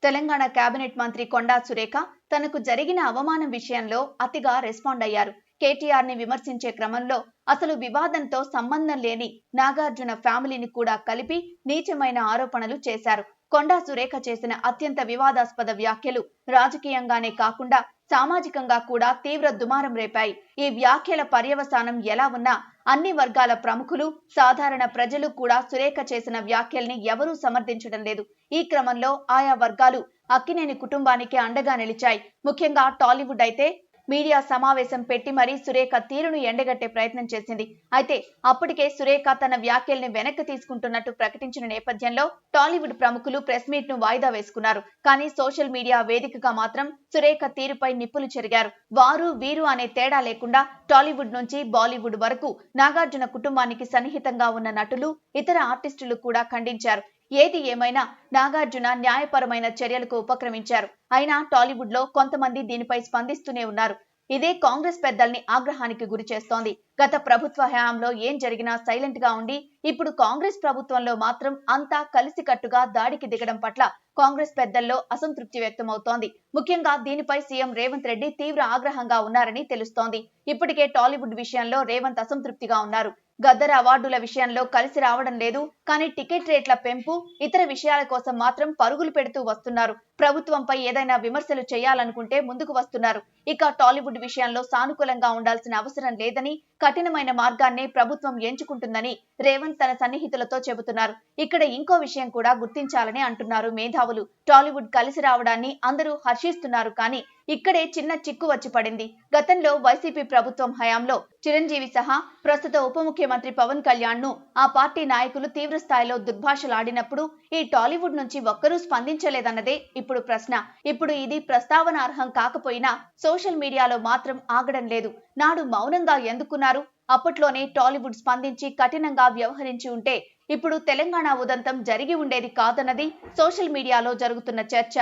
Telangana cabinet మంత్రి కొండా సురేఖ తనకు జరిగిన అవమానం విషయంలో అతిగా రెస్పాండ్ అయ్యారు. కేటీఆర్ ని విమర్శించే క్రమంలో అసలు వివాదంతో సంబంధం లేని నాగార్జున ఫ్యామిలీని కూడా కలిపి నీచమైన ఆరోపణలు చేశారు. కొండా సురేఖ చేసిన అత్యంత వివాదాస్పద వ్యాఖ్యలు రాజకీయంగానే కాకుండా సామాజికంగా కూడా తీవ్ర దుమారం రేపాయి. ఈ వ్యాఖ్యల పర్యవసానం ఎలా ఉన్నా అన్ని వర్గాల ప్రముఖులు, సాధారణ ప్రజలు కూడా సురేఖ చేసిన వ్యాఖ్యల్ని ఎవరూ సమర్థించడం లేదు. ఈ క్రమంలో ఆయా వర్గాలు అక్కినేని కుటుంబానికి అండగా నిలిచాయి. ముఖ్యంగా టాలీవుడ్ అయితే మీడియా సమావేశం పెట్టి మరీ సురేఖ తీరును ఎండగట్టే ప్రయత్నం చేసింది. అయితే అప్పటికే సురేఖ తన వ్యాఖ్యల్ని వెనక్కి తీసుకుంటున్నట్టు ప్రకటించిన నేపథ్యంలో టాలీవుడ్ ప్రముఖులు ప్రెస్ మీట్ ను వాయిదా వేసుకున్నారు. కానీ సోషల్ మీడియా వేదికగా మాత్రం సురేఖ తీరుపై నిప్పులు చెరిగారు. వారు వీరు అనే తేడా లేకుండా టాలీవుడ్ నుంచి బాలీవుడ్ వరకు నాగార్జున కుటుంబానికి సన్నిహితంగా ఉన్న నటులు, ఇతర ఆర్టిస్టులు కూడా ఖండించారు. ఏది ఏమైనా నాగార్జున న్యాయపరమైన చర్యలకు ఉపక్రమించారు. అయినా టాలీవుడ్ లో కొంతమంది దీనిపై స్పందిస్తూనే ఉన్నారు. ఇదే కాంగ్రెస్ పెద్దల్ని ఆగ్రహానికి గురి చేస్తోంది. గత ప్రభుత్వ హయాంలో ఏం జరిగినా సైలెంట్ గా ఉండి ఇప్పుడు కాంగ్రెస్ ప్రభుత్వంలో మాత్రం అంతా కలిసికట్టుగా దాడికి దిగడం పట్ల కాంగ్రెస్ పెద్దల్లో అసంతృప్తి వ్యక్తమవుతోంది. ముఖ్యంగా దీనిపై సీఎం రేవంత్ రెడ్డి తీవ్ర ఆగ్రహంగా ఉన్నారని తెలుస్తోంది. ఇప్పటికే టాలీవుడ్ విషయంలో రేవంత్ అసంతృప్తిగా ఉన్నారు. గద్దర్ అవార్డుల విషయంలో కలిసి రావడం లేదు, కానీ టికెట్ రేట్ల పెంపు, ఇతర విషయాల కోసం మాత్రం పరుగులు పెడుతూ వస్తున్నారు. ప్రభుత్వంపై ఏదైనా విమర్శలు చేయాలనుకుంటే ముందుకు వస్తున్నారు. ఇక టాలీవుడ్ విషయంలో సానుకూలంగా ఉండాల్సిన అవసరం లేదని, కఠినమైన మార్గాన్నే ప్రభుత్వం ఎంచుకుంటుందని రేవంత్ తన సన్నిహితులతో చెబుతున్నారు. ఇక్కడ ఇంకో విషయం కూడా గుర్తించాలని అంటున్నారు మేధావులు. టాలీవుడ్ కలిసి రావడాన్ని అందరూ హర్షిస్తున్నారు, కానీ ఇక్కడే చిన్న చిక్కు వచ్చి పడింది. గతంలో వైసీపీ ప్రభుత్వం హయాంలో చిరంజీవి సహా ప్రస్తుత ఉప ముఖ్యమంత్రి పవన్ కళ్యాణ్ ను ఆ పార్టీ నాయకులు తీవ్ర స్థాయిలో దుర్భాషలాడినప్పుడు ఈ టాలీవుడ్ నుంచి ఒక్కరూ స్పందించలేదన్నదే ఇప్పుడు ప్రశ్న. ఇప్పుడు ఇది ప్రస్తావనార్హం కాకపోయినా సోషల్ మీడియాలో మాత్రం ఆగడం లేదు. నాడు మౌనంగా ఎందుకున్నారు? అప్పట్లోనే టాలీవుడ్ స్పందించి కఠినంగా వ్యవహరించి ఉంటే ఇప్పుడు తెలంగాణ ఉదంతం జరిగి ఉండేది కాదన్నది సోషల్ మీడియాలో జరుగుతున్న చర్చ.